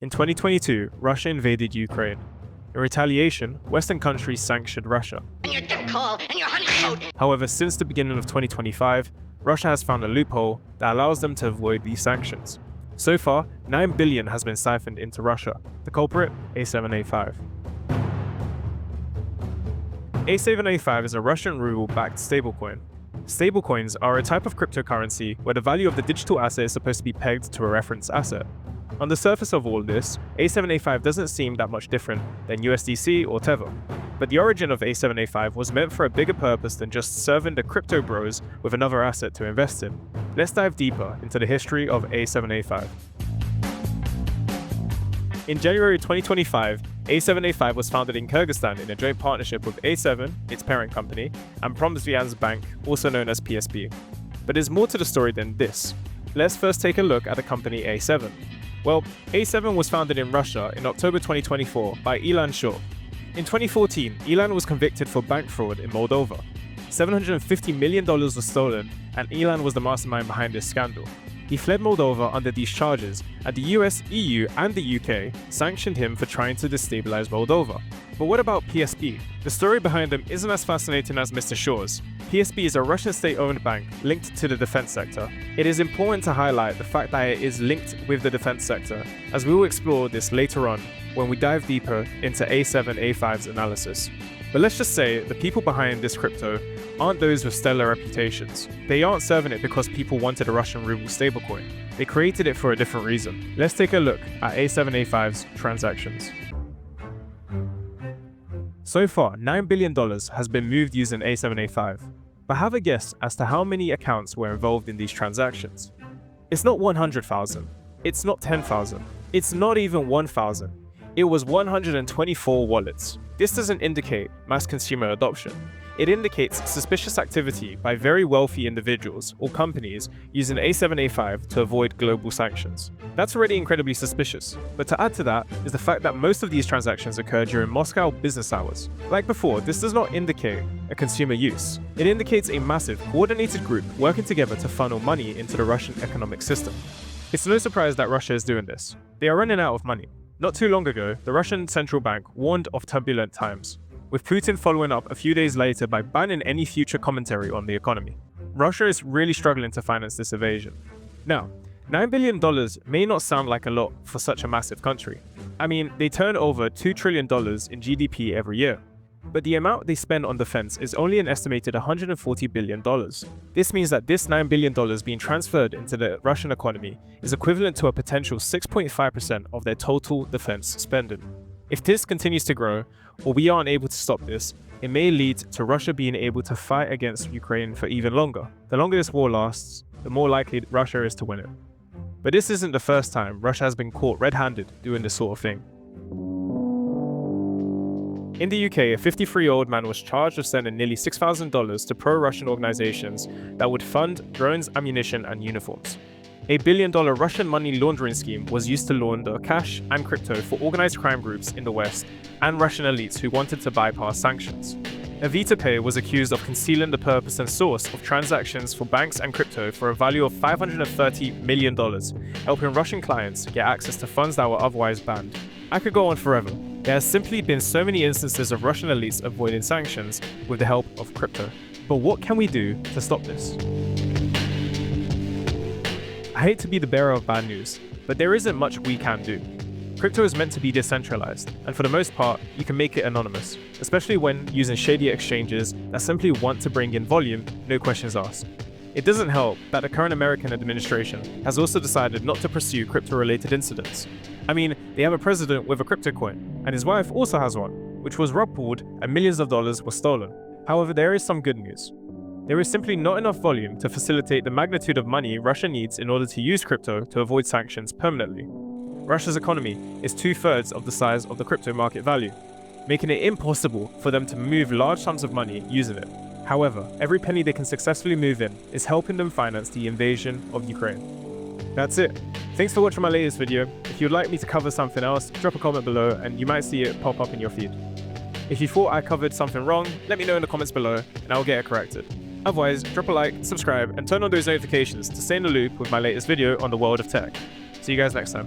In 2022, Russia invaded Ukraine. In retaliation, Western countries sanctioned Russia. However, since the beginning of 2025, Russia has found a loophole that allows them to avoid these sanctions. So far, 9 billion has been siphoned into Russia. The culprit, A7A5. A7A5 is a Russian ruble-backed stablecoin. Stablecoins are a type of cryptocurrency where the value of the digital asset is supposed to be pegged to a reference asset. On the surface of all this, A7A5 doesn't seem that much different than USDC or Tether. But the origin of A7A5 was meant for a bigger purpose than just serving the crypto bros with another asset to invest in. Let's dive deeper into the history of A7A5. In January 2025, A7A5 was founded in Kyrgyzstan in a joint partnership with A7, its parent company, and Promsvyansk Bank, also known as PSB. But there's more to the story than this. Let's first take a look at the company A7. Well, A7 was founded in Russia in October 2024 by Ilan Shaw. In 2014, Ilan was convicted for bank fraud in Moldova. $750 million was stolen, and Ilan was the mastermind behind this scandal. He fled Moldova under these charges, and the US, EU, and the UK sanctioned him for trying to destabilize Moldova. But what about PSB? The story behind them isn't as fascinating as Mr. Shaw's. PSB is a Russian state-owned bank linked to the defense sector. It is important to highlight the fact that it is linked with the defense sector, as we will explore this later on when we dive deeper into A7A5's analysis. But let's just say the people behind this crypto aren't those with stellar reputations. They aren't serving it because people wanted a Russian ruble stablecoin. They created it for a different reason. Let's take a look at A7A5's transactions. So far, $9 billion has been moved using A7A5. But have a guess as to how many accounts were involved in these transactions. It's not 100,000. It's not 10,000. It's not even 1,000. It was 124 wallets. This doesn't indicate mass consumer adoption. It indicates suspicious activity by very wealthy individuals or companies using A7A5 to avoid global sanctions. That's already incredibly suspicious, but to add to that is the fact that most of these transactions occur during Moscow business hours. Like before, this does not indicate a consumer use. It indicates a massive, coordinated group working together to funnel money into the Russian economic system. It's no surprise that Russia is doing this. They are running out of money. Not too long ago, the Russian central bank warned of turbulent times, with Putin following up a few days later by banning any future commentary on the economy. Russia is really struggling to finance this evasion. Now, $9 billion may not sound like a lot for such a massive country. I mean, they turn over $2 trillion in GDP every year. But the amount they spend on defense is only an estimated $140 billion. This means that this $9 billion being transferred into the Russian economy is equivalent to a potential 6.5% of their total defense spending. If this continues to grow, or we aren't able to stop this, it may lead to Russia being able to fight against Ukraine for even longer. The longer this war lasts, the more likely Russia is to win it. But this isn't the first time Russia has been caught red-handed doing this sort of thing. In the UK, a 53-year-old man was charged with sending nearly $6,000 to pro-Russian organizations that would fund drones, ammunition, and uniforms. A $1 billion Russian money laundering scheme was used to launder cash and crypto for organized crime groups in the West and Russian elites who wanted to bypass sanctions. Avita was accused of concealing the purpose and source of transactions for banks and crypto for a value of $530 million, helping Russian clients get access to funds that were otherwise banned. I could go on forever. There has simply been so many instances of Russian elites avoiding sanctions with the help of crypto. But what can we do to stop this? I hate to be the bearer of bad news, but there isn't much we can do. Crypto is meant to be decentralized, and for the most part, you can make it anonymous, especially when using shady exchanges that simply want to bring in volume, no questions asked. It doesn't help that the current American administration has also decided not to pursue crypto-related incidents. I mean, they have a president with a crypto coin, and his wife also has one, which was rug pulled and millions of dollars were stolen. However, there is some good news. There is simply not enough volume to facilitate the magnitude of money Russia needs in order to use crypto to avoid sanctions permanently. Russia's economy is 2/3 of the size of the crypto market value, making it impossible for them to move large sums of money using it. However, every penny they can successfully move in is helping them finance the invasion of Ukraine. That's it. Thanks for watching my latest video. If you'd like me to cover something else, drop a comment below and you might see it pop up in your feed. If you thought I covered something wrong, let me know in the comments below and I'll get it corrected. Otherwise, drop a like, subscribe, and turn on those notifications to stay in the loop with my latest video on the world of tech. See you guys next time.